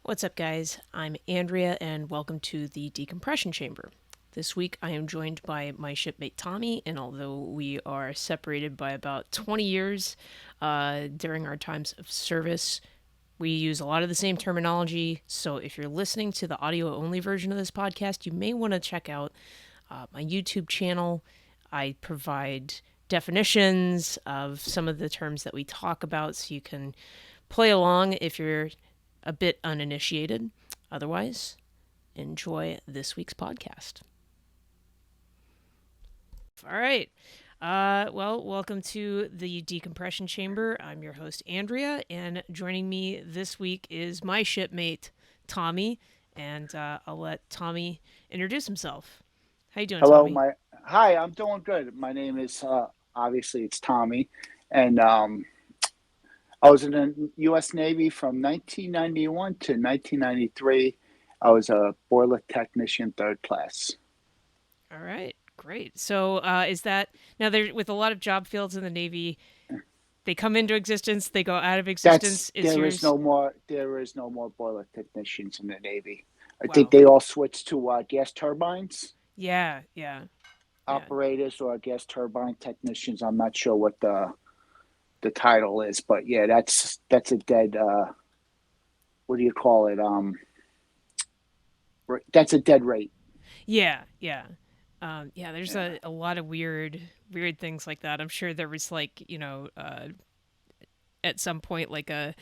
What's up, guys? I'm Andrea, and welcome to the Decompression Chamber. This week, I am joined by my shipmate Tommy, and although we are separated by about 20 years during our times of service, we use a lot of the same terminology. So if you're listening to the audio only version of this podcast, you may want to check out my YouTube channel. I provide definitions of some of the terms that we talk about so you can play along if you're a bit uninitiated. Otherwise, enjoy this week's podcast. All right. Welcome to the Decompression Chamber. I'm your host, Andrea, and joining me this week is my shipmate, Tommy, and I'll let Tommy introduce himself. How you doing, Hello, Tommy? hi. I'm doing good. My name is obviously it's Tommy, and I was in the U.S. Navy from 1991 to 1993. I was a boiler technician, third class. All right, great. So, is that now there with a lot of job fields in the Navy? They come into existence, they go out of That's existence. Is there is yours? no more there is no more boiler technicians in the Navy. I think Wow. they all switched to gas turbines Yeah, yeah, yeah. operators or gas turbine technicians. I'm not sure what the title is, but yeah, that's a dead. What do you call it? That's a dead rate. Yeah, yeah. Yeah, there's Yeah. a lot of weird things like that. I'm sure there was like, at some point like a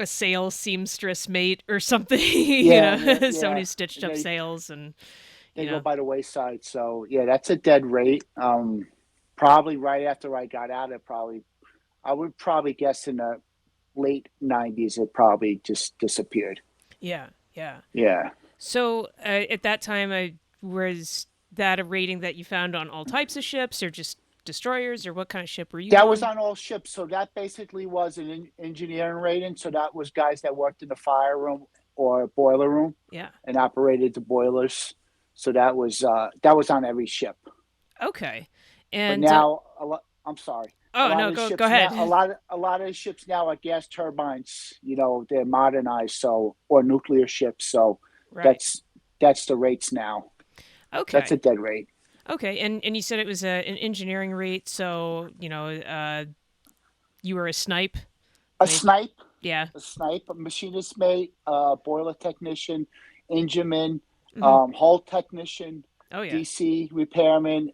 sail seamstress mate or something, Yeah, someone yeah. who stitched up They sails and, they you go know. by the wayside. So yeah, that's a dead rate. Probably right after I got out, I would probably guess in the late '90s, it probably just disappeared. Yeah, yeah. Yeah, So, at that time was that a rating that you found on all types of ships or just destroyers, or what kind of ship were you that was on? on all ships. So that basically was an engineering rating. So that was guys that worked in the fire room or boiler room Yeah. and operated the boilers. So that was on every ship. Okay. But And now, I'm sorry. A oh lot no, of the go ships now, ahead. a lot of the ships now are gas turbines. They're modernized, so or nuclear ships. So Right. that's that's the rates now. That's a Okay. dead rate. Okay. And you said it was an engineering rate, so you were a snipe. A Maybe. snipe, Yeah. a machinist mate, boiler technician, engineman, Hmm. hull technician, Oh yeah. DC repairman,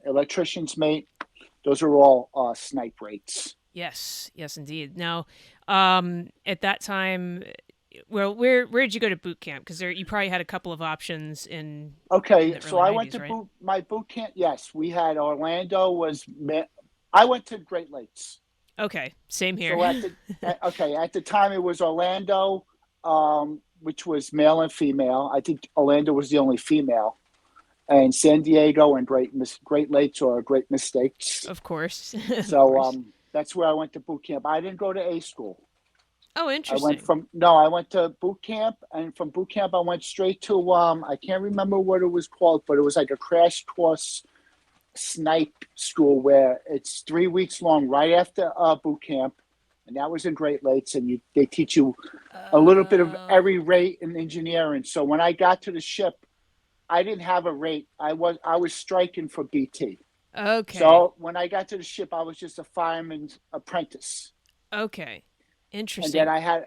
electrician's mate. Those are all snipe rates. Yes. Yes, indeed. Now, at that time, well, where did you go to boot camp? Because there you probably had a couple of options in Okay, the so early I went '90s, to right? my boot camp. Yes, we had Orlando I went to Great Lakes. Okay. Same here. So at the time it was Orlando, which was male and female. I think Orlando was the only female, and San Diego and Great Lakes or Great Mistakes. Of course. Of So course. that's where I went to boot camp. I didn't go to A school. Oh, I went interesting. from no, I went to boot camp, and from boot camp I went straight to I can't remember what it was called, but it was like a crash course snipe school where it's 3 weeks long, right after boot camp, and that was in Great Lakes, and they teach you a little bit of Oh. every rate in engineering. So when I got to the ship, I didn't have a rate. I was striking for BT. Okay. So when I got to the ship, I was just a fireman's apprentice, Okay. and then Interesting. I had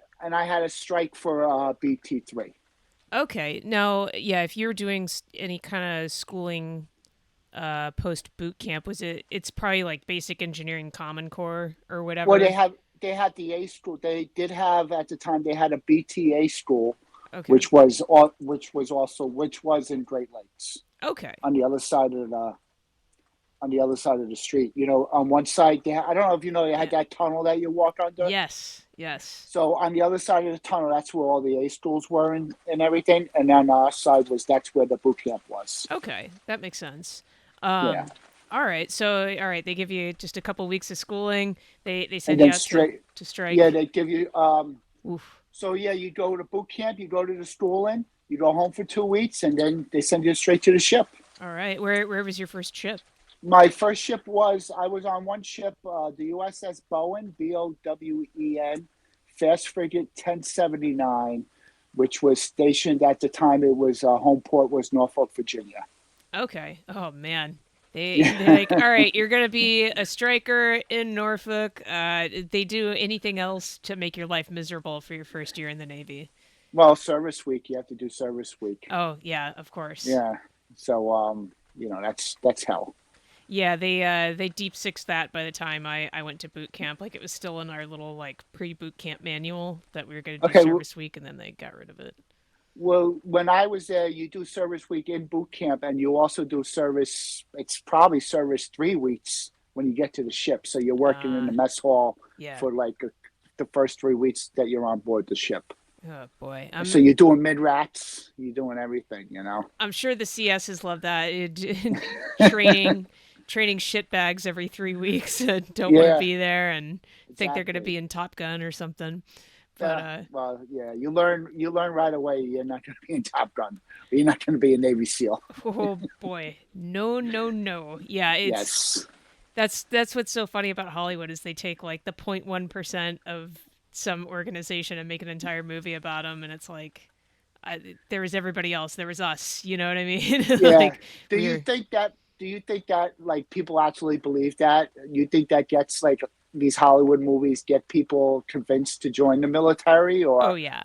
a strike for BT3. Okay. Now, yeah, if you're doing any kind of schooling post boot camp, it's probably like basic engineering common core or Well, whatever. they had the A school. They did have at the time they had a BTA school, Okay. which was in Great Lakes Okay. on the other side of the street. On one side I don't know if they had Yeah. that tunnel that you walk under. Yes. Yes. So on the other side of the tunnel, that's where all the A schools were and everything. And then our side that's where the boot camp was. Okay. That makes sense. Yeah, All right. So, all right, they give you just a couple weeks of schooling. They and send you then out to straight. Yeah, strike. they give you. Oof. So yeah, you go to boot camp, you go to the schooling, you go home for 2 weeks, and then they send you straight to the ship. All right. Where was your first ship? My first ship I was on one ship, the USS Bowen, Bowen, fast frigate 1079. which was stationed at the time. It was home port was Norfolk, Virginia. Okay. Oh man. They're like, all right, you're gonna be a striker in Norfolk. They do anything else to make your life miserable for your first year in the Navy. Well, service week. You have to do service week. Oh yeah, of course. Yeah. So that's hell. Yeah, they deep sixed that by the time I went to boot camp. Like it was still in our little like pre boot camp manual that we were gonna do Okay. service week, and then they got rid of it. Well, when I was there, you do service week in boot camp, and you also do service. It's probably service 3 weeks when you get to the ship. So you're working in the mess hall Yeah. for like the first 3 weeks that you're on board the ship. Oh boy. So you're doing mid rats, you're doing everything, I'm sure the CSs love that. Training training shitbags every 3 weeks don't want to Yeah, be there and think they're going to exactly. be in Top Gun or something. But Yeah, well, yeah, you learn right away. You're not going to be in Top Gun. You're not going to be a Navy SEAL. oh boy, no, no, no. Yeah, it's Yes. that's what's so funny about Hollywood is they take like the 0.1% of some organization and make an entire movie about them, and it's like there was everybody else, there was us. You know what I mean? Yeah. Like Do you we're think that? Do you think that like people actually believe that? You think that gets like these Hollywood movies get people convinced to join the military, oh or yeah.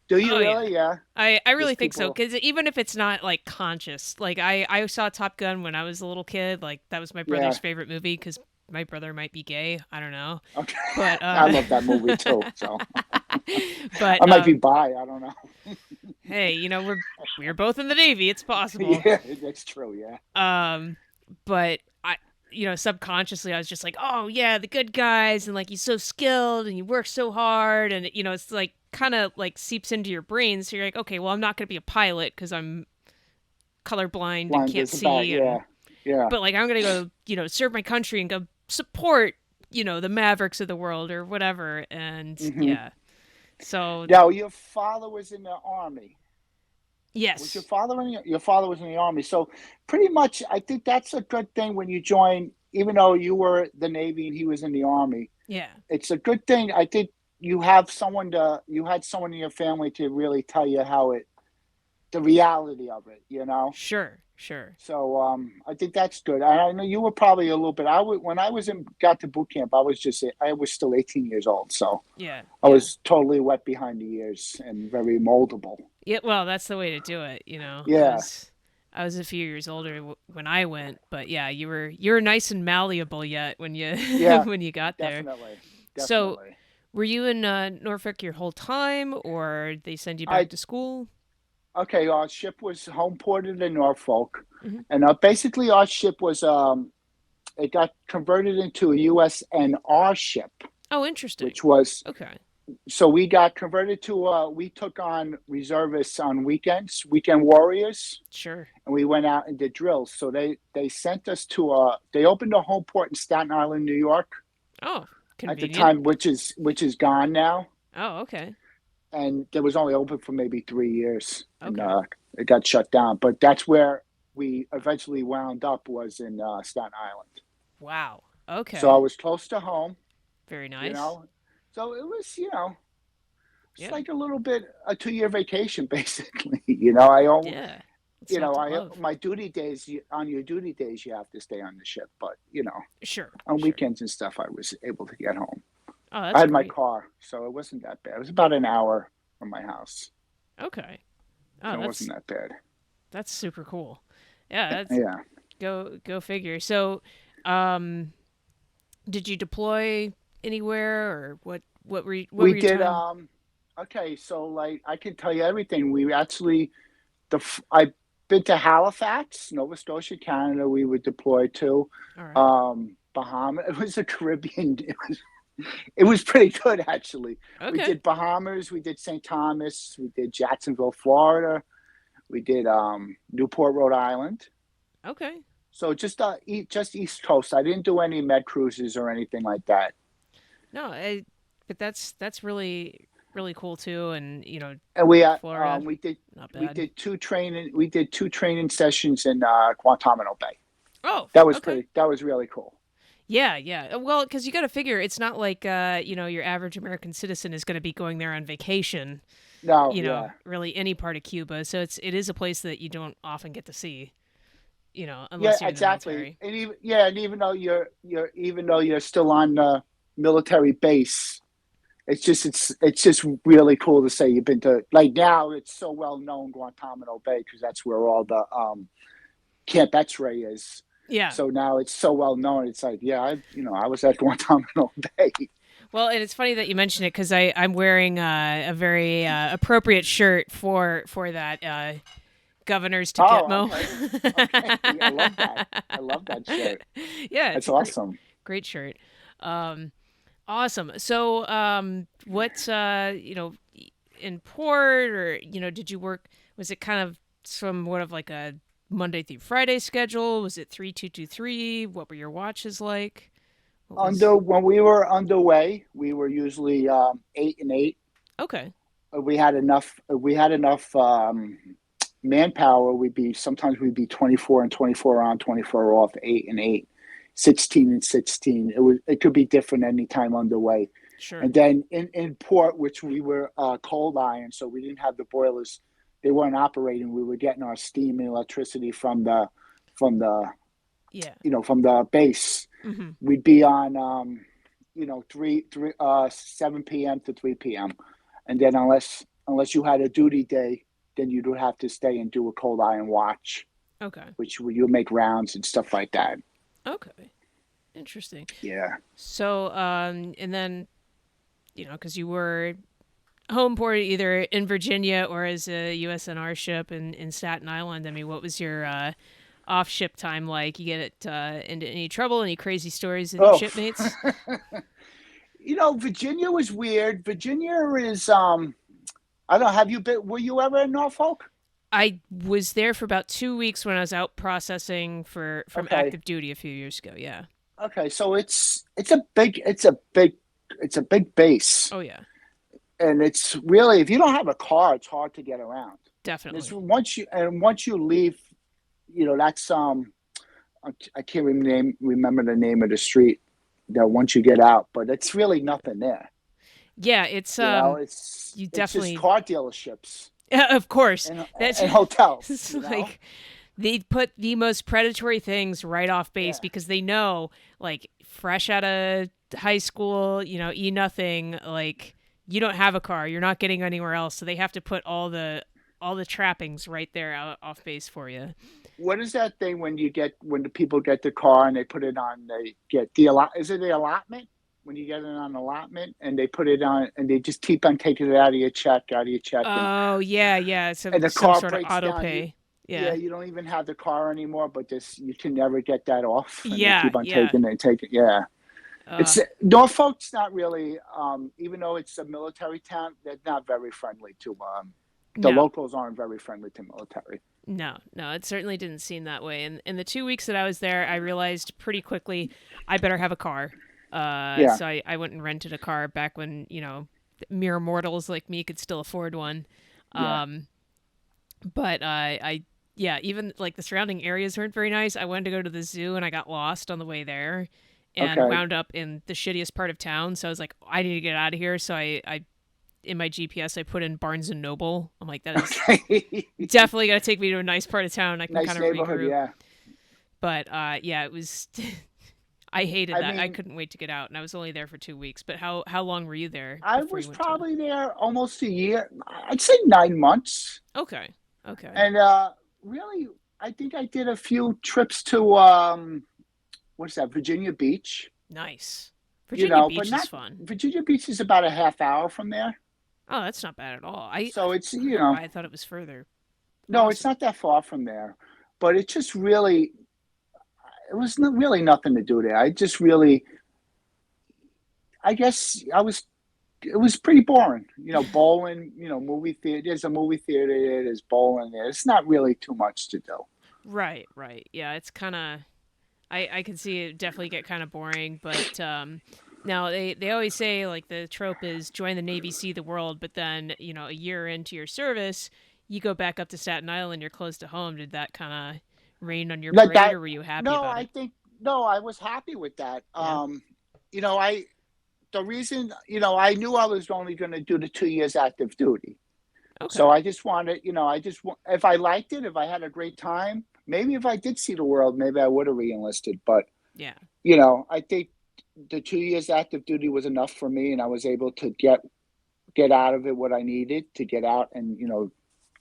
do you Oh yeah. really? Yeah. I There's really think so people. because even if it's not like conscious, like I saw Top Gun when I was a little kid. Like that was my brother's Yeah. favorite movie because my brother might be gay. I don't know, Okay. but I love that movie too. So but I might be bi. I don't know. hey, we're both in the Navy. It's possible. Yeah, that's true. Yeah. Um, but subconsciously I was just like, oh yeah, the good guys, and like he's so skilled and he works so hard, and it's like kind of like seeps into your brain. So you're like, okay, well I'm not going to be a pilot because I'm colorblind and Blind can't is about. see, and Yeah. Yeah. but like I'm going to go, serve my country and go support, the Mavericks of the world or whatever. And Hmm. yeah, so Now, your father was in the army. Was your yes, father in your father was in the army? So pretty much, I think that's a good thing when you join. Even though you were the Navy and he was in the army, yeah, it's a good thing. I think you had someone in your family to really tell you the reality of it. sure, sure, So I think that's good. I know you were probably a little bit. When I got to boot camp, I was still 18 years old, so yeah, I yeah. was totally wet behind the ears and very moldable. Yeah, well, that's the way to do it. Yeah, I was a few years older when I went, but yeah, you were nice and malleable yet when you yeah, when you got there. definitely, So, definitely. were you in Norfolk your whole time, or they send you back I to school? Okay. Our ship was home ported in Norfolk, Hmm. and basically our ship was it got converted into a USNR ship, Oh, interesting. which was Okay, so we got converted to we took on reservists on weekends, weekend warriors, sure. and we went out and did drills. So they sent us to they opened a home port in Staten Island, New York Oh, at the convenient. time, which is gone now, Oh, okay, and it was only open for maybe 3 years, and okay. it got shut down. But that's where we eventually wound up, was in Staten Island. Wow. So I Okay. was close to home, Very you nice. know. So it was, it's Yeah. like a little bit a 2 year vacation, basically. I own, Yeah. It's not to love. my duty days. On your duty days, you have to stay on the ship, but Sure. on Sure. weekends and stuff, I was able to get home. Oh, I that's had my great. car, so it wasn't that bad. It was about an hour from my house, Okay. Oh, so it wasn't that bad. that's super cool. Yeah, that's Yeah, go figure. So, um, did you deploy anywhere, or what were we your did. time? Okay, so like I can tell you everything. We actually I've been to Halifax, Nova Scotia, Canada. We were deployed to All right. Bahamas. It was a Caribbean. It was pretty good, actually. We Okay. did Bahamas. We did St. Thomas. We did Jacksonville, Florida. We did Newport, Rhode Island. Okay. So just East Coast. I didn't do any med cruises or anything like that. No, but that's really really cool too, and And we Florida, we did not we bad. did two training sessions in Guantanamo Bay. Oh, That was okay. pretty. That was really cool. Yeah, yeah. Well, because you got to figure it's not like your average American citizen is going to be going there on vacation. No, yeah. Really any part of Cuba. So it is a place that you don't often get to see. Yeah, Unless you're in the exactly. military. And even though you're still on the military base, it's just really cool to say you've been to, like, now it's so well known, Guantanamo Bay, because that's where all the Camp X-ray is. Yeah. So now it's so well known. It's like, yeah, I was at Guantanamo Bay. Well, and it's funny that you mention it because I'm wearing a very appropriate shirt for that Governors to Oh, Gitmo. okay, okay. I love that. I love that shirt. Yeah, it's That's a great awesome. great shirt. Um, awesome. So, what's in port, or did you work? Was it kind of somewhat of like a Monday through Friday schedule? Was it 3-2-2-3? What were your watches like? What was When we were underway, we were usually 8 and 8. okay? We had enough. We had enough manpower. Sometimes we'd be 24 and 24 on, 24 off, 8 and 8, 16 and 16. It could be different anytime underway. Sure. And then in port, which we were cold iron, so we didn't have the boilers. They weren't operating. We were getting our steam and electricity from the Yeah. from the base. Mm-hmm. We'd be on 7 p.m. to 3 p.m. And then unless you had a duty day, then you'd have to stay and do a cold iron watch, Okay. which you make rounds and stuff like that. Okay. Interesting. Yeah. So, and then, because you were home port either in Virginia or as a USNR ship in Staten Island. I mean, what was your off ship time like? You get it into any trouble? Any crazy stories with your Oh, shipmates? Virginia was weird. Virginia is I don't know. Have you been? Were you ever in Norfolk? I was there for about 2 weeks when I was out processing from Okay. active duty a few years ago. Yeah. Okay. So it's a big base, Oh yeah. and it's really, if you don't have a car, it's hard to get around. And it's Definitely. once you leave, that's I can't remember the name of the street that once you get out, but it's really nothing there. Yeah. It's you It's just definitely. car dealerships Yeah, of course. and That's and hotels. it's like they put the most predatory things right off base Yeah. because they know, like, fresh out of high school, e nothing, like you don't have a car, you're not getting anywhere else, so they have to put all the trappings right there out off base for you. What is that thing when the people get the car and they put it on? They get is it the allotment? When you get it on allotment and they put it on and they just keep on taking it out of your check, Oh yeah, yeah. and the Some car sort of breaks auto down. pay. Yeah, Yeah. you don't even have the car anymore, but you can never get that off, and they Yeah, keep on yeah. taking it and taking. Yeah, Uh it's Norfolk's not really, even though it's a military town, they're not very friendly to. The no. locals aren't very friendly to military. No, no, it certainly didn't seem that way. And in the 2 weeks that I was there, I realized pretty quickly I better have a car. Yeah. So I went and rented a car back when, mere mortals like me could still afford one. Yeah. Um, but yeah, even like the surrounding areas weren't very nice. I wanted to go to the zoo and I got lost on the way there and Okay. wound up in the shittiest part of town. So I was like, I need to get out of here. So I in my GPS, I put in Barnes and Noble. I'm like, that is Okay. definitely got to take me to a nice part of town. I can Nice kind of neighborhood. regroup. Yeah. But yeah, it was. I hated I that. I mean, couldn't wait to get out, and I was only there for 2 weeks. But how long were you there I before you was went to? probably there almost a year. I'd say 9 months. Okay, okay, And really, I think I did a few trips to what's that, Virginia Beach. nice. Virginia But Beach is not fun. Virginia Beach is about a half hour from there. Oh, that's not bad at all. So it's, I don't know why I thought it was further. no, it's Awesome. not that far from there. But it just really, it was really nothing to do there. I guess it was pretty boring. Bowling, movie theater. There's a movie theater there. There's bowling there. It's not really too much to do. Right, right. Yeah, it's kind of. I can see it definitely get kind of boring, but now they always say like the trope is join the Navy, see the world, but then a year into your service, you go back up to Staten Island, you're close to home. Did that kind of rain on your Like parade, that. or were you happy No, about I it? think no, I was happy with that. Yeah. You know, the reason, I knew I was only going to do the 2 years active duty. So Okay. I just wanted, if I liked it, if I had a great time, maybe if I did see the world, maybe I would have re-enlisted. But, Yeah. I think the 2 years active duty was enough for me, and I was able to get out of it what I needed to get out and,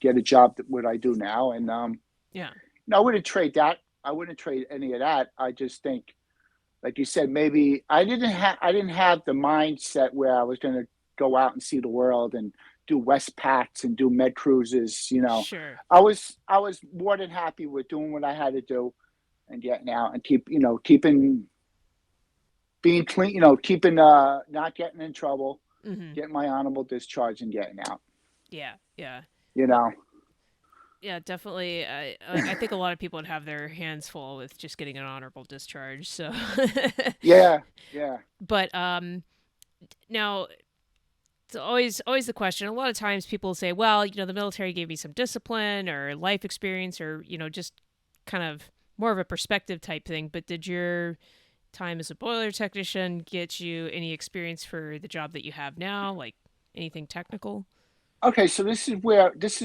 get a job that what I do now. And, Yeah. I wouldn't trade that. I wouldn't trade any of that. I just think, like you said, maybe I didn't have the mindset where I was going to go out and see the world and do West Pats and do med cruises. Sure. I was more than happy with doing what I had to do and getting out and keeping being clean. Keeping not getting in trouble, Mm-hmm. getting my honorable discharge and getting out. Yeah. Yeah. You Well, know. yeah, definitely. I think a lot of people would have their hands full with just getting an honorable discharge. So, Yeah. Yeah. but now it's always the question. A lot of times people say, well, the military gave me some discipline or life experience or, just kind of more of a perspective type thing. But did your time as a boiler technician get you any experience for the job that you have now? Like anything technical? Okay, so this is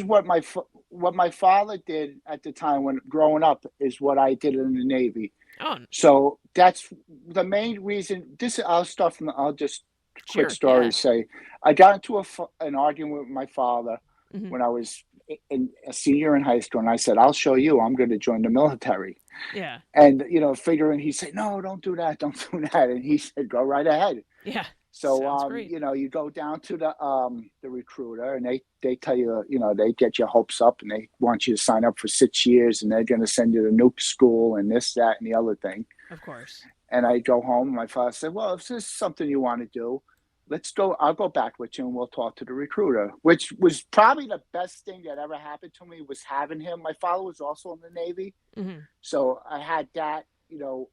what my father did at the time when growing up is what I did in the Navy. Oh, So that's the main reason. I'll just quick sure. story Yeah. say I got into an argument with my father Hmm. when I was a senior in high school, and I said, "I'll show you. I'm going to join the military." Yeah. And figuring he said, "No, don't do that, don't do that," and he said, "Go right ahead." Yeah. So, Sounds great. you go down to the recruiter, and they tell you, they get your hopes up, and they want you to sign up for 6 years, and they're going to send you to nuke school and this, that, and the other thing. Of course. And I go home, and my father said, "Well, if this is something you want to do, let's go. I'll go back with you, and we'll talk to the recruiter." Which was probably the best thing that ever happened to me was having him. My father was also in the Navy, Hmm. so I had that,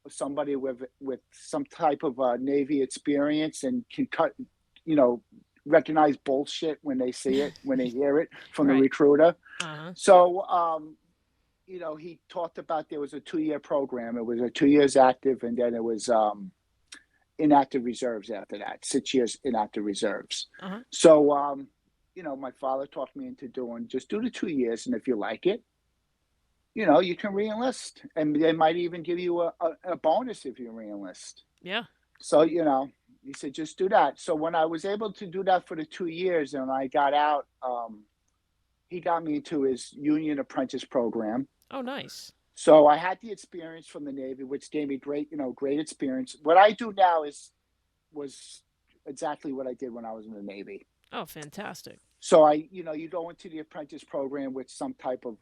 somebody with some type of Navy experience and can you know, recognize bullshit when they see it, when they hear it from the Right. recruiter. Uh-huh. So, he talked about there was a 2 year program. It was a 2 years active, and then it was inactive reserves after that, 6 years inactive reserves. Uh-huh. So, my father talked me into just do the 2 years, and if you like it, you can reenlist, and they might even give you a bonus if you reenlist. Yeah. So, he said, just do that. So when I was able to do that for the 2 years and I got out, he got me into his union apprentice program. Oh, nice. So I had the experience from the Navy, which gave me great experience. What I do now was exactly what I did when I was in the Navy. Oh, fantastic. So you go into the apprentice program with some type of,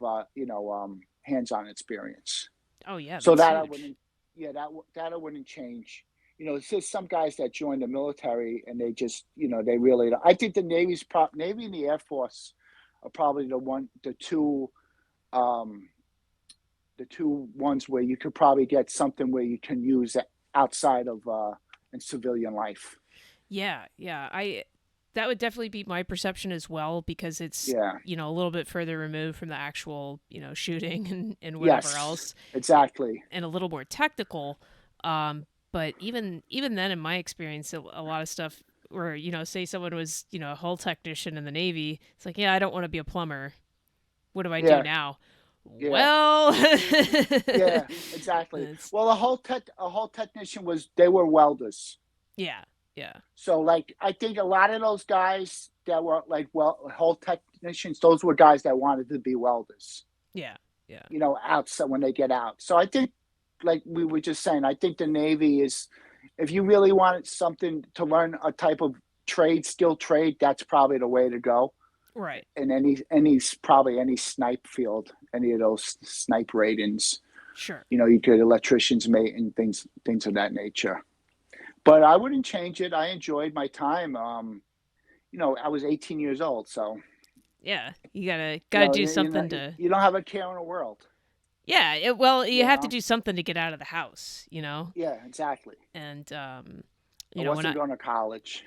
hands-on experience. Oh, yeah, So that's that I huge. wouldn't, yeah, that I wouldn't change. It's just some guys that join the military and they just, they really. I think the Navy and the Air Force are probably um, the two ones where you could probably get something where you can use outside of in civilian life. Yeah, yeah. That would definitely be my perception as well because it's, Yeah. a little bit further removed from the actual, shooting and whatever Yes. else Exactly. and a little more technical. But even then in my experience a lot of stuff where, say someone was, a hull technician in the Navy, it's like, yeah, I don't want to be a plumber. What do I do Yeah. now? Yeah. Well, Yeah. Exactly. it's Well, a whole technician they were welders. yeah, yeah. So, like, I think a lot of those guys that were like, whole technicians, those were guys that wanted to be welders, Yeah. Yeah. outside when they get out. So I think, like we were just saying, I think the Navy is, if you really want something to learn a type of skilled trade, that's probably the way to go. Right. In probably any snipe field, any of those snipe ratings, Sure. you could electricians mate and things of that nature. But I wouldn't change it. I enjoyed my time. I was 18 years old, so Yeah. You gotta do something to you don't have a care in the world. yeah, well, you You have to know? do something to get out of the house. Yeah, exactly. And I when wasn't I going to college,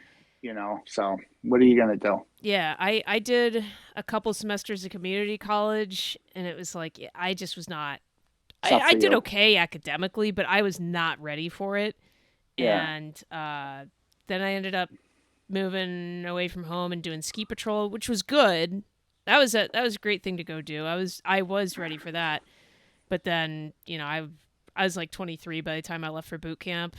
so what are you gonna do? yeah, I did a couple semesters of community college and it was like I just was not Tough I for did you. okay academically, but I was not ready for it. Yeah. And then I ended up moving away from home and doing ski patrol, which was good. That was a great thing to go do. I was ready for that. But then, I was like 23 by the time I left for boot camp,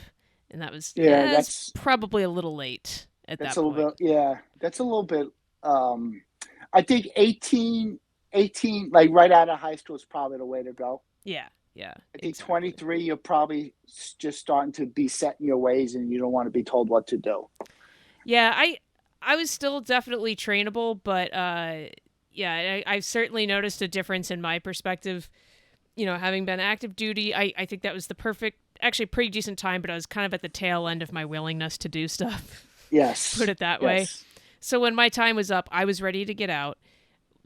and that was Yeah, it's probably a little late at that's that a little point. bit, yeah, that's a little bit, I think 18, like right out of high school is probably the way to go. Yeah, yeah, I think exactly. 23, you're probably just starting to be set in your ways and you don't want to be told what to do. Yeah, I was still definitely trainable, but yeah, I've certainly noticed a difference in my perspective. Having been active duty, I think that was the perfect, actually pretty decent time, but I was kind of at the tail end of my willingness to do stuff. Put Yes. it that way. Yes. So when my time was up, I was ready to get out.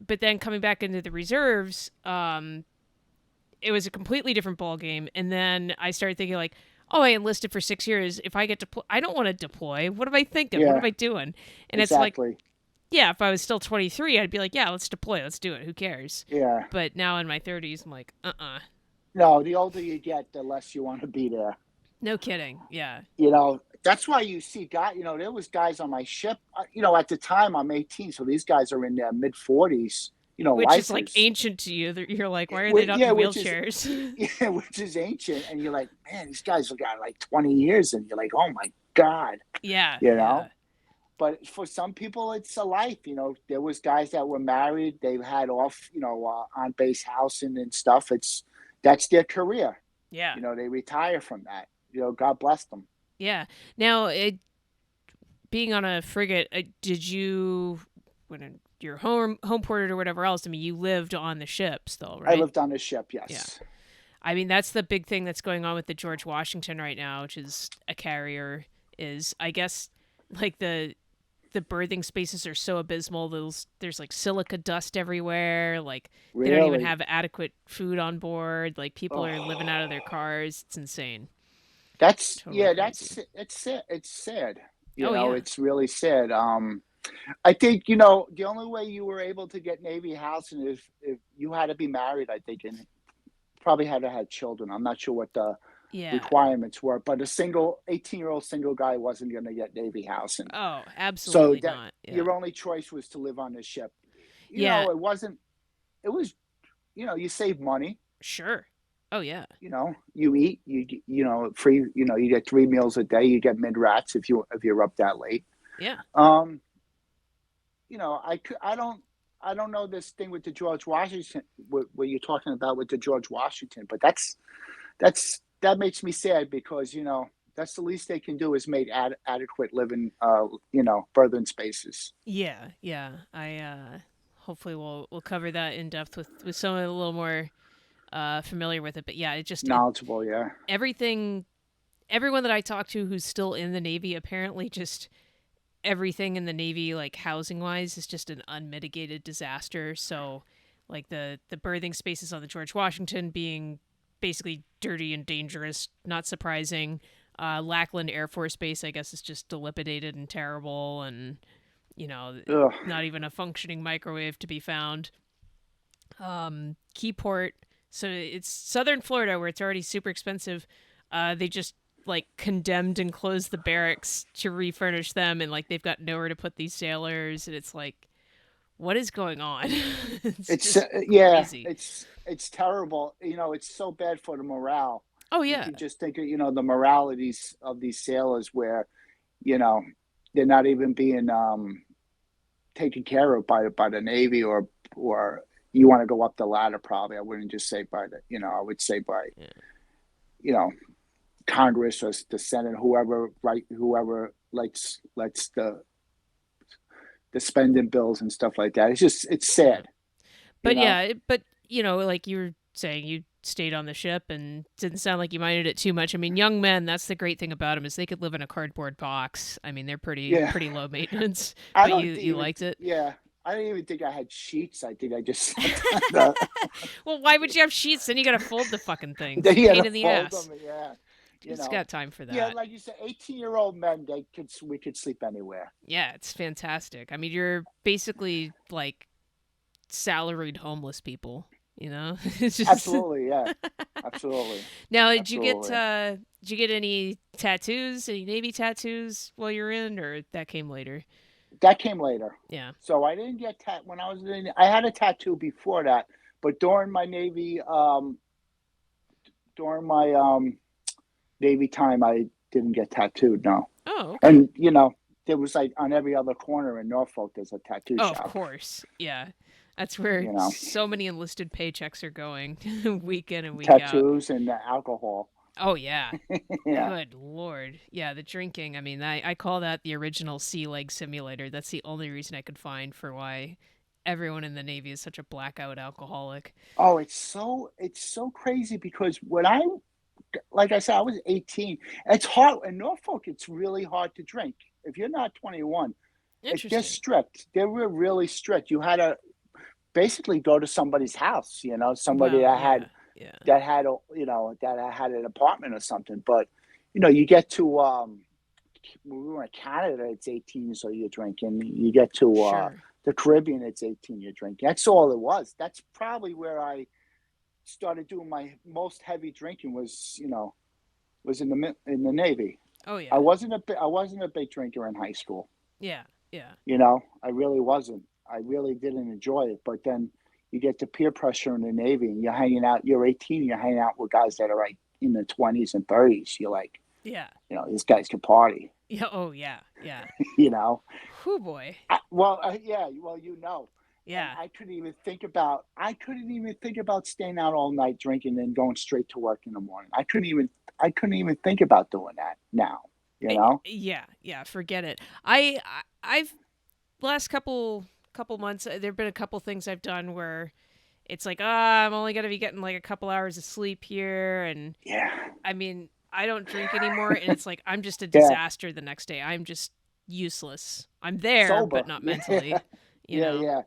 But then coming back into the reserves, it was a completely different ball game. And then I started thinking like, oh, I enlisted for 6 years. If I get to, I don't want to deploy. What am I thinking? What am Yeah, I doing? And it's like, exactly. yeah, if I was still 23, I'd be like, yeah, let's deploy. Let's do it. Who cares? Yeah. But now in my 30s, I'm like, No, the older you get, the less you want to be there. no kidding. Yeah. That's why you see guys, there was guys on my ship, at the time I'm 18, so these guys are in their mid 40s, Which is like lifers. ancient to you. You're like, why are they not Yeah, in which is wheelchairs? yeah, which is ancient, and you're like, man, these guys have got like 20 years, and you're like, oh my god, Yeah, you yeah. know. But for some people, it's a life. There was guys that were married, they had off, on base housing and stuff. That's their career. Yeah. They retire from that. God bless them. Yeah. Now, being on a frigate, did you, when you're home ported or whatever else, I mean, you lived on the ships though, I right? lived on the ship, Yeah. yes. I mean, that's the big thing that's going on with the George Washington right now, which is a carrier, is I guess like the berthing spaces are so abysmal. There's like silica dust everywhere. Like they don't even Really? have adequate food on board. Like people are living out of their Oh, cars. It's insane. Totally yeah, crazy. it's sad. It's sad. Oh yeah. It's really sad. I think, the only way you were able to get Navy housing is if you had to be married, I think, and probably had to have children. I'm not sure what the Yeah. requirements were, but a single 18-year-old single guy wasn't going to get Navy housing. Oh, So absolutely that not. Yeah. your only choice was to live on the ship. Yeah. It wasn't, it was, you save money. Sure. Oh yeah. You eat, free, you get 3 meals a day. You get mid rats if you're up that late. Yeah. Um, I don't know this thing with the George Washington, what you're talking about with the George Washington, but that makes me sad because that's the least they can do is make adequate living, berthing spaces. Yeah. Yeah. I hopefully we'll cover that in depth with someone a little more familiar with it. But yeah, it Knowledgeable, yeah. everything everyone that I talk to who's still in the Navy apparently just everything in the Navy, like housing wise, is just an unmitigated disaster. So, like the berthing spaces on the George Washington being basically dirty and dangerous, not surprising. Lackland Air Force Base, I guess, is just dilapidated and terrible, and Ugh. not even a functioning microwave to be found. Keyport, so it's southern Florida where it's already super expensive. They just like condemned and closed the barracks to refurnish them, and like they've got nowhere to put these sailors, and it's like, what is going on? It's It's just yeah, crazy. it's terrible. It's so bad for the morale. Oh You yeah, can just think of the morale of these sailors where you know they're not even being taken care of by the Navy or you want to go up the ladder. Probably I wouldn't just say by I would say by yeah. you know Congress or the Senate, whoever lets the spending bills and stuff like that. It's Yeah. sad, you But know. yeah, like you were saying, you stayed on the ship and didn't sound like you minded it too much. I mean, young men, that's the great thing about them is they could live in a cardboard box. I mean, they're Yeah, pretty low maintenance, I but don't you even. liked it. Yeah, I don't even think I had sheets. I think I just slept on the. Well, why would you have sheets? Then you got to fold the fucking things. They had Pain to in the fold ass. them. Yeah, you Who's know. got time for Yeah, that? like you said, 18-year-old men. We could sleep anywhere. Yeah, it's fantastic. I mean, you're basically like salaried homeless people. You know, it's just. Absolutely, yeah, absolutely, Now, absolutely. did you get any tattoos, any Navy tattoos while you're in, or that came later? That came later. Yeah. So I didn't get when I was in. I had a tattoo before that, but during my Navy time, I didn't get tattooed. No, Oh, okay. and there was like on every other corner in Norfolk, there's a tattoo Oh, of shop. course. Yeah. That's where You know, so many enlisted paychecks are going week in and week out. tattoos and alcohol. Oh, yeah. Yeah, Good Lord. Yeah, the drinking. I mean, I call that the original sea leg simulator. That's the only reason I could find for why everyone in the Navy is such a blackout alcoholic. oh, it's so crazy because when I like I said, I was 18. It's hard in Norfolk. It's really hard to drink if you're not 21. They're Interesting. strict. They were really strict. You had to basically go to somebody's house. Somebody Well, yeah. Yeah. that had an apartment or something. But you get to when we were in Canada, it's 18, so you're drinking. You get to Sure. the Caribbean, it's 18, you're drinking. That's all it was. That's probably where I started doing my most heavy drinking was in the Navy. Oh, yeah. I wasn't a big drinker in high school. Yeah. Yeah. I really wasn't. I really didn't enjoy it. But then you get the peer pressure in the Navy, and you're hanging out. You're 18. You're hanging out with guys that are like in the 20s and 30s. You're like, Yeah. these guys can party. Yeah. Oh, yeah. Yeah. You know. Whew, boy. Yeah. Well, and Yeah. I couldn't even think about staying out all night drinking and going straight to work in the morning. I couldn't even think about doing that now, you know? Yeah. Yeah. Forget it. I've last couple months there've been a couple things I've done where it's like, I'm only going to be getting like a couple hours of sleep here, and Yeah. I mean, I don't drink anymore, and it's like I'm just a Yeah. disaster the next day. I'm just useless. I'm there, but Sober. not Yeah. mentally, you Yeah, know. yeah.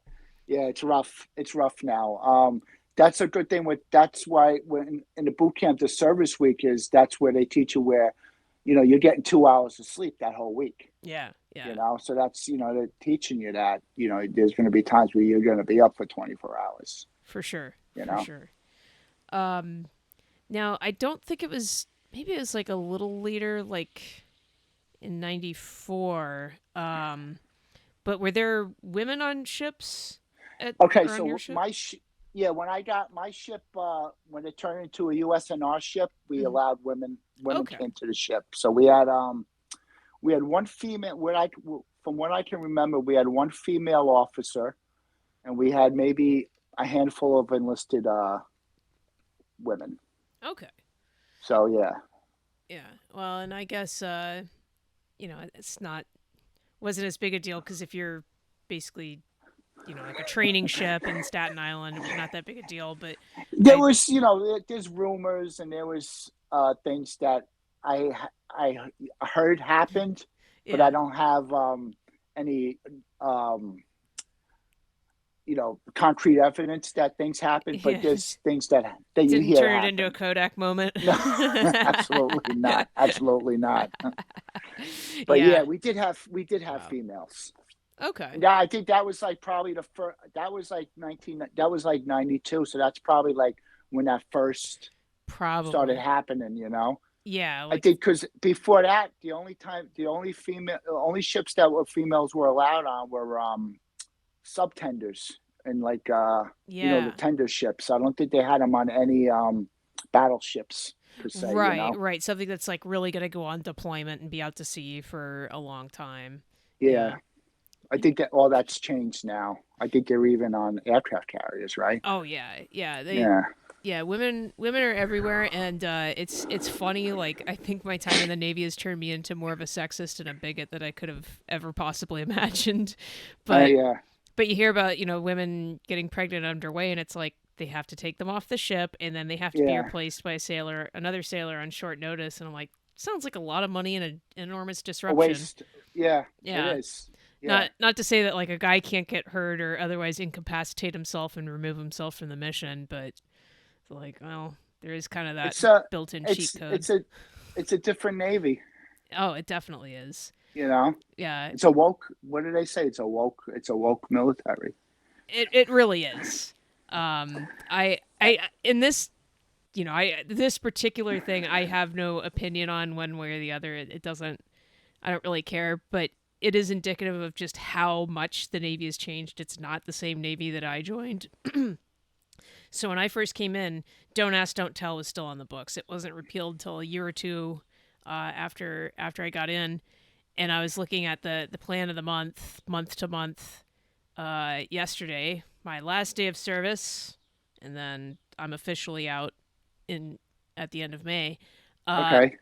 Yeah, it's rough. It's rough now. That's a good thing that's why when in the boot camp, the service week that's where they teach you where, you're getting 2 hours of sleep that whole week. Yeah, yeah, So that's, they're teaching you that, there's going to be times where you're going to be up for 24 hours, for sure, you for know? sure. Um Now, I don't think it was, maybe it was like a little later, like in 94. But were there women on ships at Okay, or on your so ship? yeah, when I got my ship, when it turned into a USNR ship, we Hmm. allowed women. Women Okay. came to the ship, so we had one female. From what I can remember, we had one female officer, and we had maybe a handful of enlisted women. Okay. So yeah, Yeah. Well, and I guess it's not, wasn't as big a deal because if you're basically, like a training ship in Staten Island, not that big a deal. But there I, was there's rumors and there was things that I I heard happened, but I yeah, don't have any concrete evidence that things happen. But yeah, there's things that you didn't hear turn it into a happen. Kodak moment. No, absolutely not. Absolutely not. But yeah, Yeah. we did have Wow. females. Okay. Yeah, I think that was like probably the first. That was like 19. That was like 92. So that's probably like when that first started Probably. happening. Yeah. I Like, think because before that, the only ships that were females were allowed on were subtenders and like the yeah. tender ships. I don't think they had them on any battleships per se. Right. Right. Something that's like really gonna go on deployment and be out to sea for a long time. Yeah, Yeah. I think that all that's changed now. I think they're even on aircraft carriers, right? Oh yeah. Yeah. Yeah, Yeah, women are everywhere, and it's funny. Like, I think my time in the Navy has turned me into more of a sexist and a bigot that I could have ever possibly imagined. But yeah, you hear about women getting pregnant underway, and it's like they have to take them off the ship, and then they have to be yeah. replaced by another sailor on short notice, and I'm like, sounds like a lot of money and an enormous A disruption. waste. Yeah, it Yeah, is. Yeah, not to say that like a guy can't get hurt or otherwise incapacitate himself and remove himself from the mission, but it's like, well, there is kind of that it's a, built-in cheat it's code. it's a, it's a different navy. Oh, it definitely is. You know, Yeah, it's a woke. What do they say? It's a woke. It's a woke military. it really is. I in this, this particular thing, I have no opinion on one way or the other. It doesn't. I don't really care, but it is indicative of just how much the Navy has changed. It's not the same Navy that I joined. So when I first came in, Don't Ask, Don't Tell was still on the books. It wasn't repealed till a year or two after I got in, and I was looking at the plan of the month to month, yesterday, my last day of service, and then I'm officially out in at the end of May. Uh, Okay.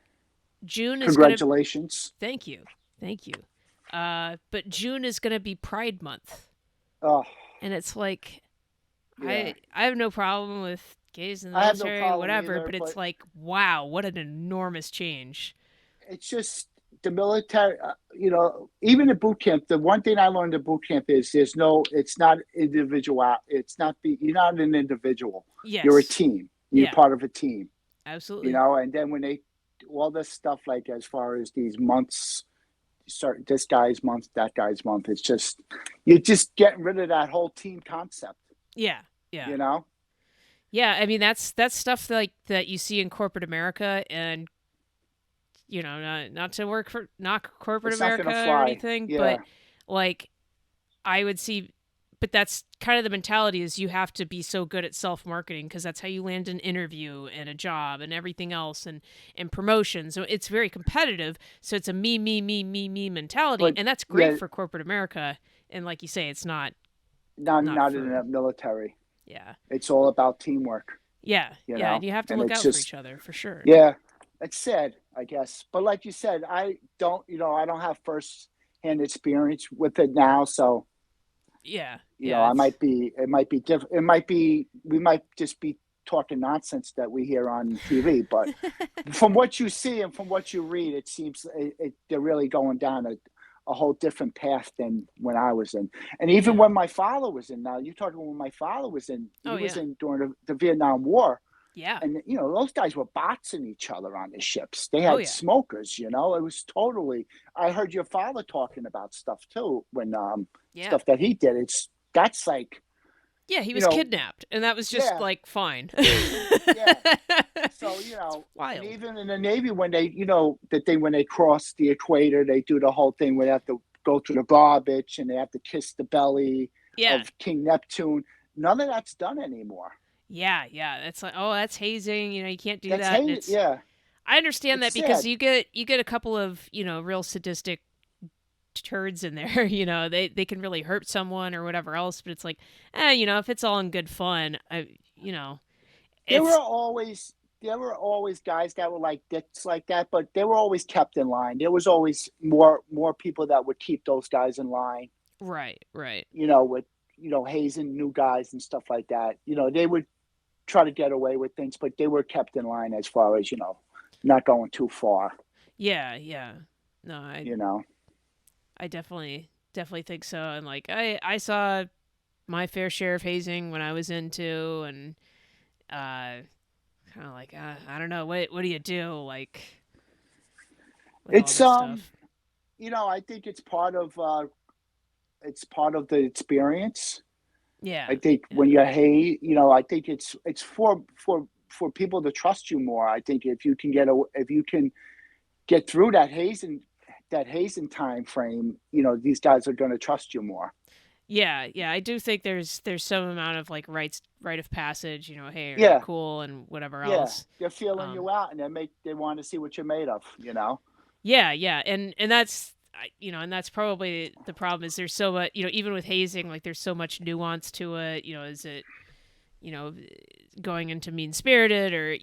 June is gonna. Congratulations. Thank you, thank you. But June is gonna be Pride Month, Oh, and it's like yeah. I have no problem with gays in the I have no military, problem whatever, either, but it's but like, wow, what an enormous change. it's just the military. Even at boot camp, the one thing I learned at boot camp is it's not individual. You're not an individual. You're a Yes. team. You're Yeah, part of a team. absolutely. And then when they all this stuff like as far as these months, start this guy's month, that guy's month. It's just you're just getting rid of that whole team concept. Yeah. Yeah. You know, Yeah, I mean that's stuff like that you see in corporate America, and not to work for not corporate it's not America gonna or fly. anything, Yeah, but like I would see, but that's kind of the mentality, is you have to be so good at self-marketing because that's how you land an interview and a job and everything else, and promotion. So it's very competitive. So it's a me mentality, but and that's great yeah, for corporate America. And like you say, it's not not in for. the military. Yeah. It's all about teamwork. Yeah. Yeah, and you have to And look it's out for just each other for sure. yeah, it's sad, I guess. But like you said, I don't have first hand experience with it now, so Yeah. Yeah, I it's might be, it might be different. We might just be talking nonsense that we hear on TV. But from what you see and from what you read, it seems they're really going down a whole different path than when I was in. And even yeah. when my father was in, now you're talking when my father was in, Oh he was yeah. in during the Vietnam War. Yeah. And those guys were boxing each other on the ships. They Oh had yeah. smokers. It was totally. I heard your father talking about stuff too when Yeah. stuff that he did. That's like Yeah, he you was know kidnapped, and that was just yeah, like fine. yeah. So It's and wild. even in the Navy when they the thing when they cross the equator, they do the whole thing where they have to go through the garbage and they have to kiss the belly Yeah. of King Neptune. None of that's done anymore. Yeah, yeah. It's like, oh, that's hazing. You can't do That's that. And hey, it's yeah. I understand It's that because sad. you get a couple of real sadistic turds in there. They can really hurt someone or whatever else. But it's like, if it's all in good fun, There were it's always there were always guys that were like dicks like that, but they were always kept in line. There was always more people that would keep those guys in line. right, right. With hazing new guys and stuff like that. They would try to get away with things, but they were kept in line as far as not going too far. Yeah, yeah. No, I You know, I definitely think so. And like I saw my fair share of hazing when I was into, and kind of like I don't know, what do you do like with all it's this stuff? I think it's part of the experience. Yeah, I think yeah, when you're I think it's for people to trust you more. I think if you can get through that hazing time frame, these guys are going to trust you more. yeah, yeah. I do think there's some amount of like rite of passage. Hey, are you Yeah, cool and whatever yeah, else. they're feeling Um, you out, and they want to see what you're made of. yeah, yeah, and that's and that's probably the problem, is there's so much, even with hazing, like there's so much nuance to it. Is it you know, going into mean spirited or,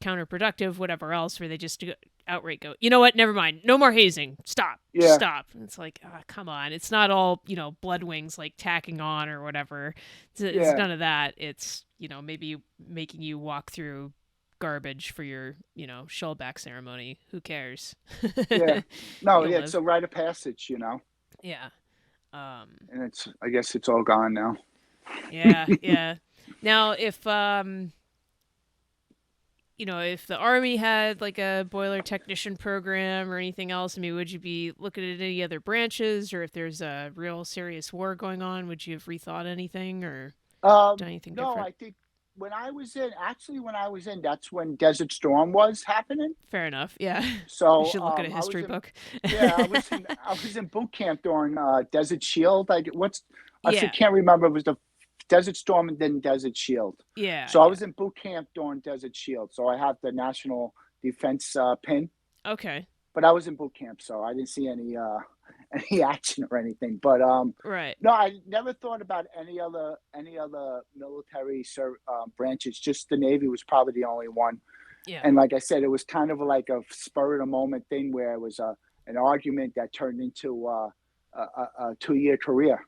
counterproductive, whatever else, where they just outright go, you know what, never mind, no more hazing, stop, Yeah, stop. And it's like, come on, it's not all, blood wings like tacking on or whatever. It's yeah, none of that. It's, maybe making you walk through garbage for your, shellback ceremony. Who cares? yeah. No, You'll yeah, it's live. a rite of passage, Yeah. Um, and I guess it's all gone now. yeah, yeah. Now, if the Army had like a boiler technician program or anything else, I mean, would you be looking at any other branches, or if there's a real serious war going on, would you have rethought anything, or? Done anything No, different? I think when I was in, that's when Desert Storm was happening. Fair enough. Yeah. We So should look at a I was history in, book. yeah, I was in boot camp during Desert Shield. Yeah. can't remember. It was the Desert Storm and then Desert Shield. Yeah. So I Yeah. was in boot camp during Desert Shield. So I have the National Defense pin, Okay. but I was in boot camp, so I didn't see any any action or anything. But Right. no, I never thought about any other branches. Just the Navy was probably the only one. Yeah. And like I said, it was kind of like a spur of the moment thing where it was an argument that turned into a 2 year career.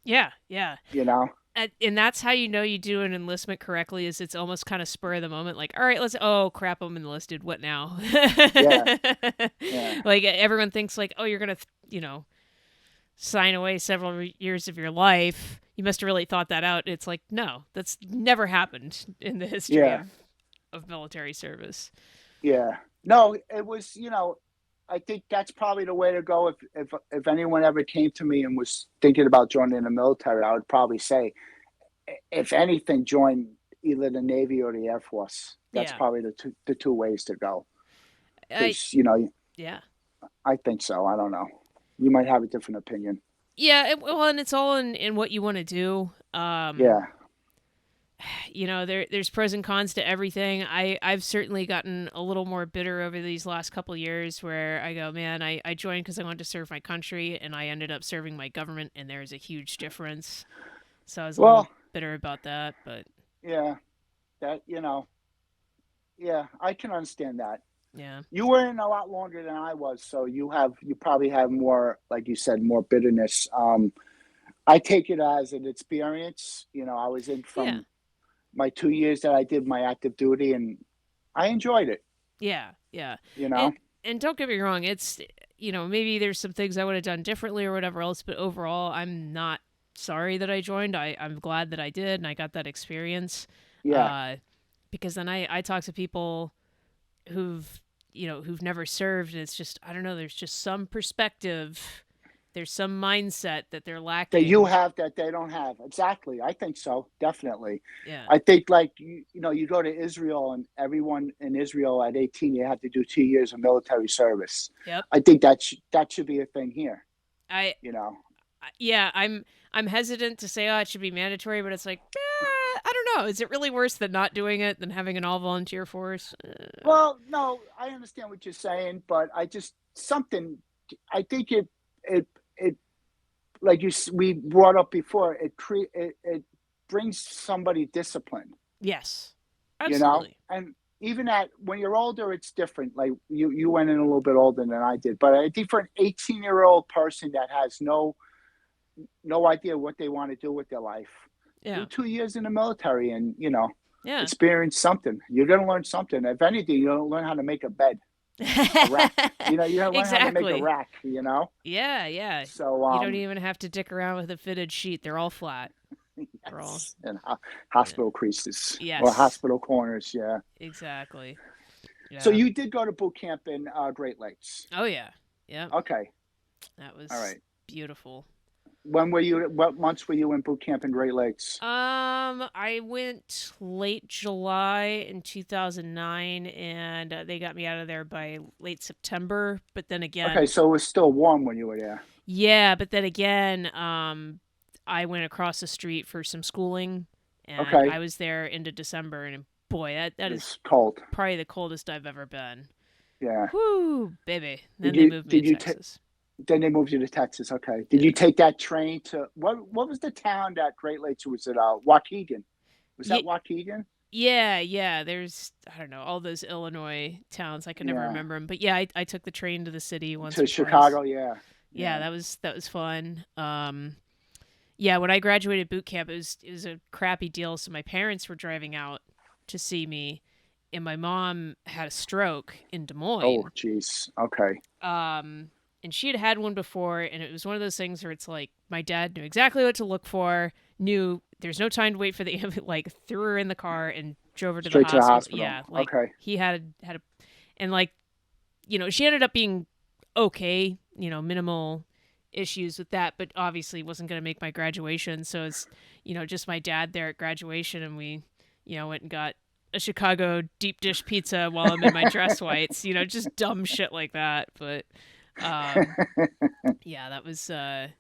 Yeah. Yeah. You know? And that's how you know you do an enlistment correctly is it's almost kind of spur of the moment like all right, let's oh crap, I'm enlisted, what now? Yeah, yeah, Like everyone thinks like oh you're gonna sign away several years of your life, you must have really thought that out. It's like no, that's never happened in the history yeah, of military service. yeah. No, it was. I think that's probably the way to go. If anyone ever came to me and was thinking about joining the military, I would probably say, if anything, join either the Navy or the Air Force. That's Yeah. probably the two ways to go. I Because yeah. I think so. I don't know. You might have a different opinion. Yeah, well, and it's all in what you want to do. Yeah, There's pros and cons to everything. I've certainly gotten a little more bitter over these last couple years where I go, man, I joined because I wanted to serve my country, and I ended up serving my government, and there's a huge difference. So I was a little well, bitter about that, but yeah, that yeah, I can understand that. yeah, You were in a lot longer than I was, so you probably have more, like you said, more bitterness. I take it as an experience. I was in yeah, from my 2 years that I did my active duty, and I enjoyed it. yeah, yeah, You and know, and don't get me wrong, it's maybe there's some things I would have done differently or whatever else, but overall, I'm not sorry that I joined. I'm glad that I did and I got that experience. yeah. Uh, because then I talk to people who've never served, and it's just I don't know, there's just some perspective, there's some mindset that they're That you lacking. have that they don't have. Exactly. I think so. Definitely. Yeah. I think like you go to Israel, and everyone in Israel at 18 you have to do 2 years of military service. Yep. I think that should be a thing here. I You know. yeah, I'm hesitant to say it should be mandatory, but it's like I don't know. Is it really worse than not doing it than having an all volunteer force? Well, no, I understand what you're saying, but I just something. I think it like we brought up before. It brings somebody disciplined. Yes. You know, Absolutely. and even at when you're older, it's different. Like you went in a little bit older than I did, but I think for an 18-year-old person that has no idea what they want to do with their life, do Yeah. 2 years in the military, and Yeah. experience something. You're going to learn something. If anything, you're going to learn how to make a bed, a rack. You're going to learn how to make a Exactly. rack. Yeah, yeah. So You don't even have to dick around with a fitted sheet. They're all flat. They're all yes, and yeah. hospital creases or Yes. hospital corners. Yeah. Exactly. So Yeah. you did go to boot camp in Great Lakes. Oh yeah. Yep. Okay. That All was right. beautiful. When were you? What months were you in boot camp in Great Lakes? I went late July in 2009, and they got me out of there by late September. But then Okay, again, so it was still warm when you were there. yeah. But then again, I went across the street for some schooling, and Okay, I was there into December, and boy, that is it's cold. probably the coldest I've ever been. Yeah. Whoo, baby. Did Then they you? moved me Did to you take? Texas. Then they moved you to Texas. Okay. Did Yeah. you take that train to what was the town that Great Lakes was it? Waukegan. Was that Yeah, Waukegan? yeah. There's I don't know all those Illinois towns. I can never Yeah. remember them, but yeah, I took the train to the city once To or twice. Chicago. Yeah. Yeah, Yeah. that was fun. Yeah, when I graduated boot camp, it was a crappy deal. So my parents were driving out to see me, and my mom had a stroke in Des Oh, Moines. jeez. Okay. And she had one before, and it was one of those things where it's like my dad knew exactly what to look for, knew there's no time to wait for the ambulance, like threw her in the car and drove her to the Straight to the hospital. hospital. Yeah, like Okay. he had a, and like she ended up being okay, minimal issues with that, but obviously wasn't going to make my graduation. So it's, just my dad there at graduation, and we, went and got a Chicago deep dish pizza while I'm in my dress whites, just dumb shit like that. But yeah, that was, man,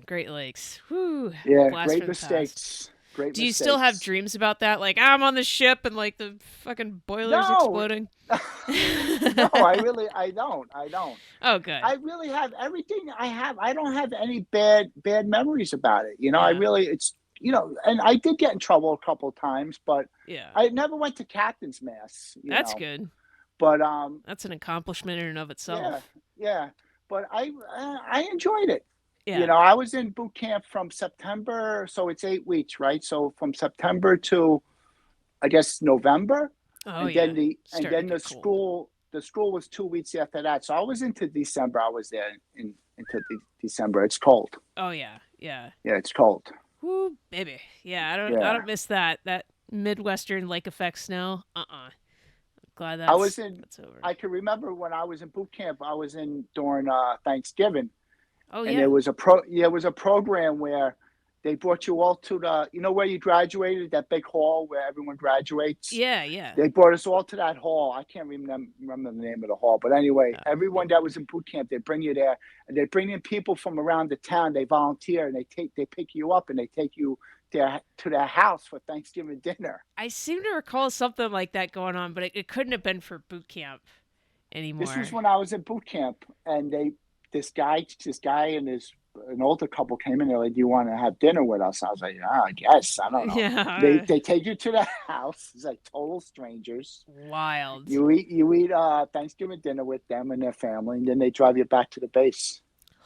Great Lakes. Whew, Yeah, blast great from the past. mistakes. Great Do you still have mistakes. dreams about that? Like, I'm on the ship and like the fucking boiler's No, exploding? no, I don't. I don't. Oh, good. I really have everything I have. I don't have any bad memories about it. I Yeah. really, and I did get in trouble a couple of times, but Yeah. I never went to captain's mass. That's good. But That's an accomplishment in and of yeah, itself. yeah. But I enjoyed it. Yeah. I was in boot camp from September, so it's 8 weeks, right? So from September to I guess November, Oh, and then yeah. the and Starting to then get cold. the school was 2 weeks after that. So I was into December. I was there into December. It's cold. Oh, yeah. Yeah. Yeah, it's cold. Whoo, baby. Yeah, I Yeah, don't miss that. That Midwestern lake effect snow. Glad I was in. that's over. I can remember when I was in boot camp. I was in during Thanksgiving, Oh, and yeah. there was a pro. Yeah, it was a program where they brought you all to the. Where you graduated, that big hall where everyone graduates. Yeah, yeah. They brought us all to that hall. I can't remember the name of the hall, but anyway, everyone that was in boot camp, they bring you there, and they bring in people from around the town. They volunteer, and they pick you up, and they take you to their house for Thanksgiving dinner. I seem to recall something like that going on, but it couldn't have been for boot camp This was anymore. when I was in boot camp, and this guy and an older couple came in. They're like, "Do you want to have dinner with us?" I was like, "Yeah, I guess. I don't know." Yeah. They take you to the house. It's like total strangers. Wild. You eat Thanksgiving dinner with them and their family, and then they drive you back to the base.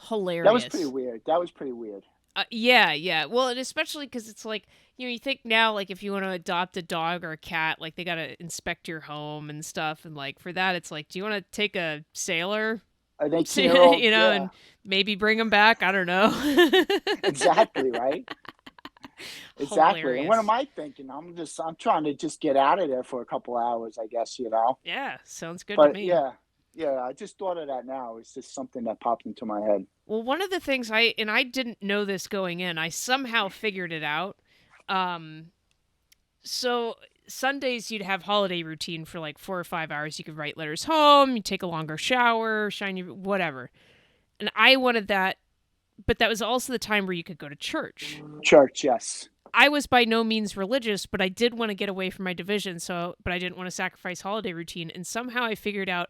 That was pretty Hilarious. weird. That was pretty weird. Yeah, yeah. Well, and especially because it's like, you think now, like, if you want to adopt a dog or a cat, like, they got to inspect your home and stuff. And, like, for that, it's like, do you want to take a sailor, An 18-year old, and yeah, maybe bring him back? I don't know. exactly, right? Exactly. And what am Hilarious. I thinking? I'm trying to just get out of there for a couple hours, I guess. Yeah, sounds good to But me. yeah, I just thought of that now. It's just something that popped into my head. Well, one of the things I didn't know this going in, I somehow figured it out. Um, so Sundays you'd have holiday routine for like 4 or 5 hours. You could write letters home, you take a longer shower, shine your whatever. And I wanted that, but that was also the time where you could go to church. Church, yes. I was by no means religious, but I did want to get away from my division, but I didn't want to sacrifice holiday routine. And somehow I figured out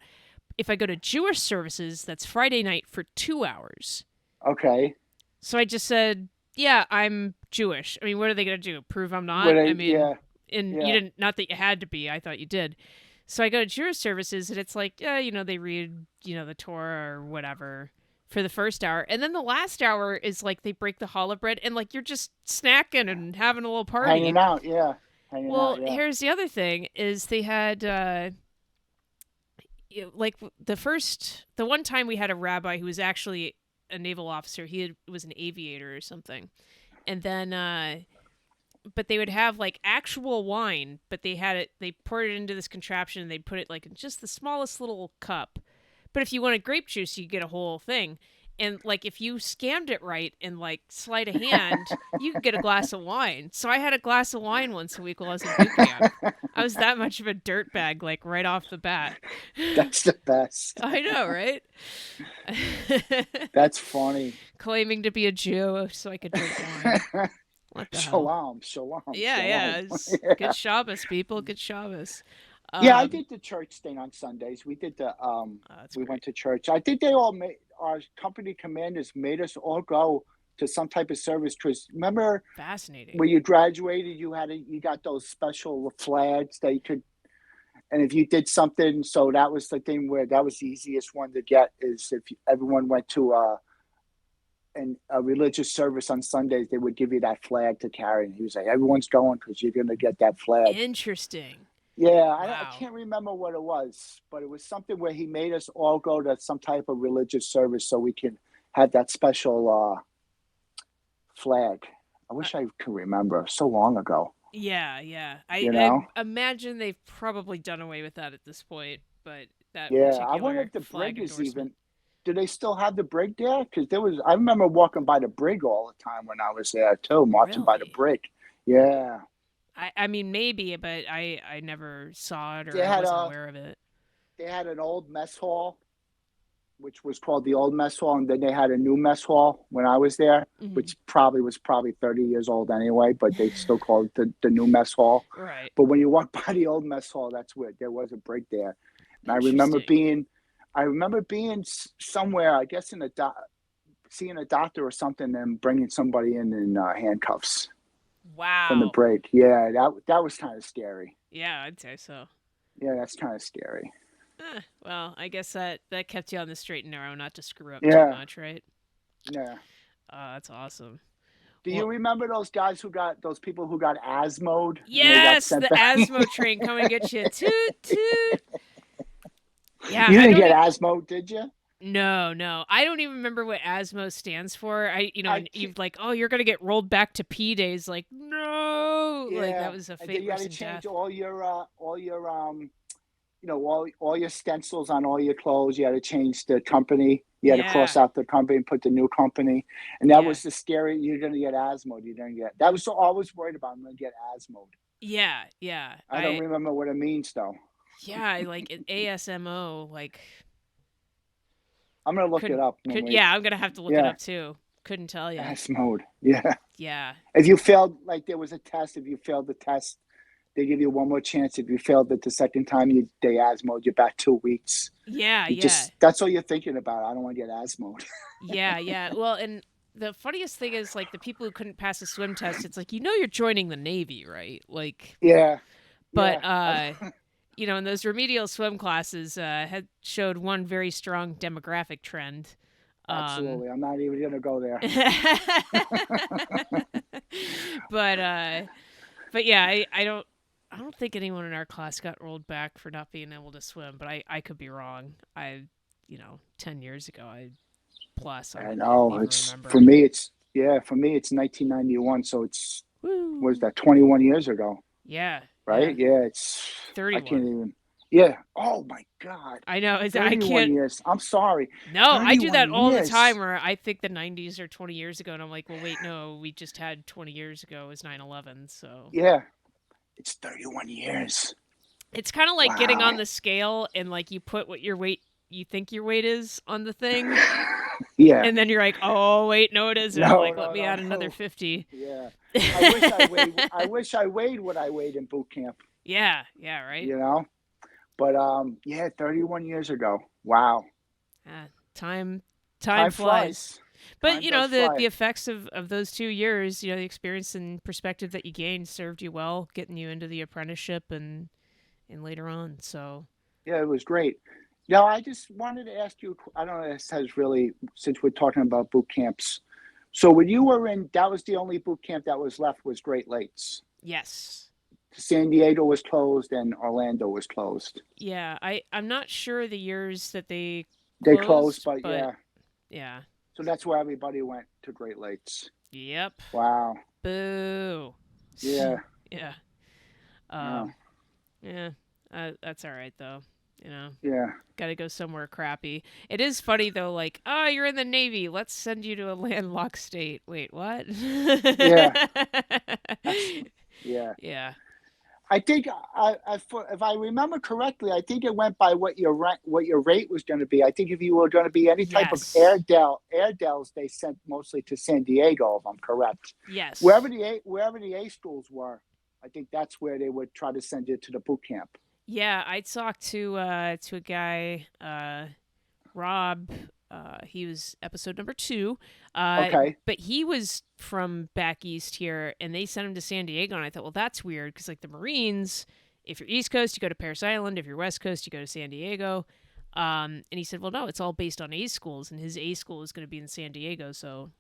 if I go to Jewish services, that's Friday night for 2 hours. Okay. So I just said, yeah, I'm Jewish. I mean, what are they going to do? Prove I'm not? I mean, Yeah, and you yeah. didn't, not that you had to be, I thought you did. So I go to Jewish services, and it's like, yeah, they read, the Torah or whatever for the first hour. And then the last hour is like they break the challah bread, and like you're just snacking and having a little Hanging party. out, yeah. Hanging out, Well, yeah. here's the other thing is they had, like the one time we had a rabbi who was actually a naval officer. Was an aviator or something. And then, but they would have like actual wine, but they poured it into this contraption and they'd put it like in just the smallest little cup. But if you wanted grape juice, you get a whole thing. And like if you scammed it right and like sleight of hand, you could get a glass of wine. So I had a glass of wine once a week while I was in boot camp. I was that much of a dirtbag, like right off the bat. That's the best. I know, right? That's funny. Claiming to be a Jew so I could drink wine. What the hell? Shalom, shalom, Yeah, yeah. shalom. It's Yeah. good Shabbos, people. Good Shabbos. Yeah, I Um, did the church thing on Sundays. We did that's we great. went to church. I think they all made our company commanders made us all go to some type of service. Because remember Fascinating. when you graduated, you got those special flags that you could, and if you did something, so that was the thing where that was the easiest one to get is if everyone went to a religious service on Sundays, they would give you that flag to carry. And he was like, everyone's going because you're going to get that flag. Interesting. Yeah, I Wow. can't remember what it was, but it was something where he made us all go to some type of religious service so we can have that special flag. I Uh, wish I could remember. So long ago, yeah, yeah. you know? I imagine they've probably done away with that at this point, but that Yeah, I wonder particular if the flag brig is endorsement. even. do they still have the brig there? Because I remember walking by the brig all the time when I was there too, marching by the Really? brig. Yeah. I mean, maybe, but I never saw it or They I had wasn't a aware of it. they had an old mess hall, which was called the old mess hall, and then they had a new mess hall when I was there, Hmm. which probably was 30 yeyears old anyway, but they still called it the new mess hall. Right. But when you walk by the old mess hall, that's where there was a break there. And Interesting. I remember being somewhere, I guess seeing a doctor or something, and bringing somebody in handcuffs from the Wow. break. Yeah, that was kind of scary. Yeah, I'd say so. Yeah, that's kind of scary. Well, I guess that kept you on the straight and narrow, not to screw up too Yeah, much, right? yeah. That's awesome. Do you Well, remember those people who got ASMO'd and they got yes, sent the back? ASMO train coming to get you. Toot toot. Yeah, You I didn't don't. get ASMO'd, did you? No, no, I don't even remember what ASMO stands for. I And can't, you've like, oh, you're gonna get rolled back to P days. Like, no, like that yeah, was a and then fate you got worse to than change death. all your stencils on all your clothes. You had to change the company. You had to Yeah, cross out the company and put the new company. And that yeah, was the scary. You're going to get ASMO'd. You're going to get that was so I was worried about. I'm going to get ASMO'd. yeah, yeah. I don't remember what it means though. I like an ASMO. Like, I'm going to look it couldn't, up when we. yeah. I'm gonna have to look it Yeah, up too. Couldn't tell you. ASMO'd. Yeah. Yeah, If you failed, like there was a test. If you failed the test, they give you one more chance. If you failed it the second time, they ASMO'd you back 2 weeks. yeah, You yeah, just that's all you're thinking about. I don't want to get ASMO'd. yeah, yeah. Well, and the funniest thing is like the people who couldn't pass a swim test. It's like you're joining the Navy, right? Like, Yeah, but yeah. in those remedial swim classes had showed one very strong demographic trend. Um, Absolutely. I'm not even gonna go there. but but yeah, I don't think anyone in our class got rolled back for not being able to swim, but I could be wrong. 10 years ago, I I don't know. even It's remember. for me. It's 1991. So it's what is Woo. that? 21 years ago, Yeah, right? yeah. Yeah. It's I can't 31. even. Yeah. Oh my God. I know. I 31 can't. years. I'm sorry. No, I do 31 that all the time years. where I think the 90s are 20 years ago and I'm like, "Well, wait, no, we just had 20 years ago was 9/11." So, Yeah. It's 31 years. it's kind of like getting Wow. on the scale and like you put what you think your weight is on the thing Yeah. and then you're like, "Oh, wait, no it isn't." No. Like, let No. me No. add another No. 50. Yeah. I wish I weighed. I wish I weighed what I weighed in boot camp. Yeah, yeah, right? You know. But yeah, 31 years ago. Wow. Uh, time time Time flies. flies. But Time does the fly. effects of those 2 years, the experience and perspective that you gained served you well, getting you into the apprenticeship and later on. So Yeah, it was great. Now, I just wanted to ask you, I don't know if this has really, since we're talking about boot camps. So when you were that was the only boot camp that was left was Great Lakes. yes, San Diego was closed and Orlando was closed. yeah. I'm not sure the years that they They closed, closed, but but yeah. yeah. So that's where everybody went to Great Lakes. Yep. Wow. Boo. Yeah. Yeah. Yeah. Um. Yeah. That's all right though. Yeah. Got to go somewhere crappy. It is funny though, like, oh, you're in the Navy. Let's send you to a landlocked state. Wait, what? Yeah. That's, yeah. Yeah. I think if I remember correctly, I think it went by what your rate was going to be. I think if you were going to be any type of Yes. Airedales, they sent mostly to San Diego, if I'm correct. Yes. Wherever the A schools were, I think that's where they would try to send you to the boot camp. Yeah, I talked to a guy, Rob. He was episode number 2. Okay. But he was from back east here, and they sent him to San Diego. And I thought, well, that's weird because like the Marines, if you're East Coast, you go to Parris Island. If you're West Coast, you go to San Diego. And he said, well, no, it's all based on A schools, and his A school is going to be in San Diego, so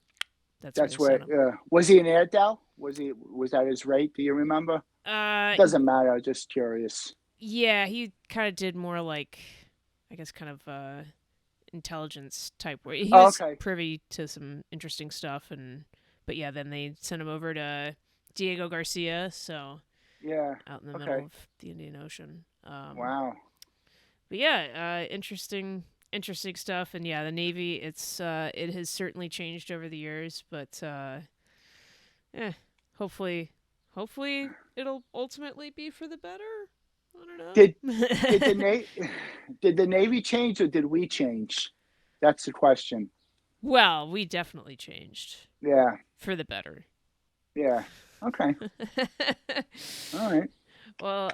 that's where they That's sent where. him. Was he an Airedale? Was that his rate? Do you remember? Doesn't matter. Just curious. Yeah, he kind of did more like, I guess, kind of intelligence type way. He Oh, was okay. privy to some interesting stuff, but yeah, then they sent him over to Diego Garcia, so Yeah. out in the middle Okay. of the Indian Ocean. Wow. But yeah, interesting interesting stuff. And yeah, the Navy, it has certainly changed over the years, but hopefully, hopefully it'll ultimately be for the better. I don't Did did the know. did the Navy change or did we change? That's the question. Well, we definitely changed Yeah, for the better. yeah. Okay. All right. Well,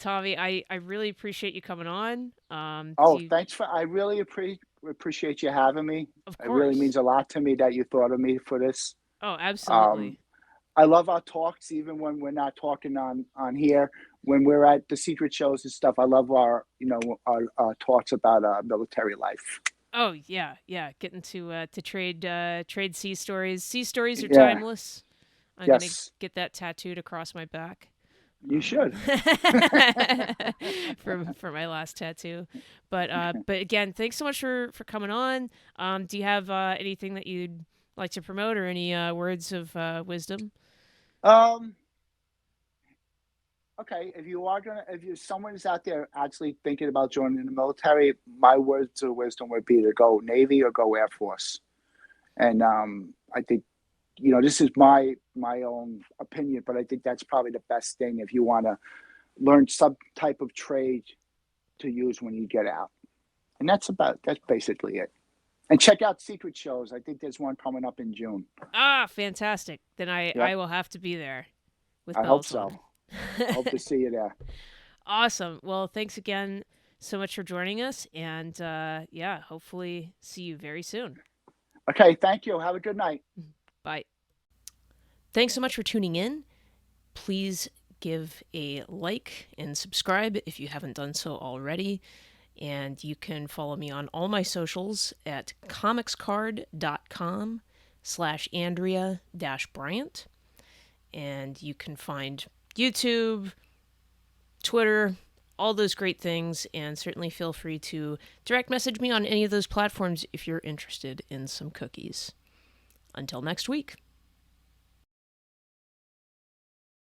Tommy, I really appreciate you coming on. Do Oh, you, thanks for. I really appreciate you having me. of It really course. means a lot to me that you thought of me for this. Oh, Um, absolutely. I love our talks, even when we're not talking on here. When we're at the secret shows and stuff, I love our talks about military life. Oh yeah, yeah. Getting to trade sea stories. Sea stories are Yeah. timeless. I'm gonna Yes. get that tattooed across my back. You should. For my last tattoo. But again, thanks so much for coming on. Do you have anything that you'd like to promote or any words of wisdom? Um. Okay. If someone is out there actually thinking about joining the military, my words of wisdom would be to go Navy or go Air Force. And I think this is my own opinion, but I think that's probably the best thing if you want to learn some type of trade to use when you get out. And that's basically it. And check out secret shows. I think there's one coming up in June. Ah, fantastic. Then Yep, I will have to be there with I hope bells so. on. I hope to see you there. Awesome. Well, thanks again so much for joining us, and yeah, hopefully see you very soon. Okay, thank you. Have a good night. Bye. Thanks so much for tuning in. Please give a like and subscribe if you haven't done so already. And you can follow me on all my socials at comicscard.com/Andrea-Bryant. And you can find YouTube, Twitter, all those great things. And certainly feel free to direct message me on any of those platforms if you're interested in some cookies. Until next week.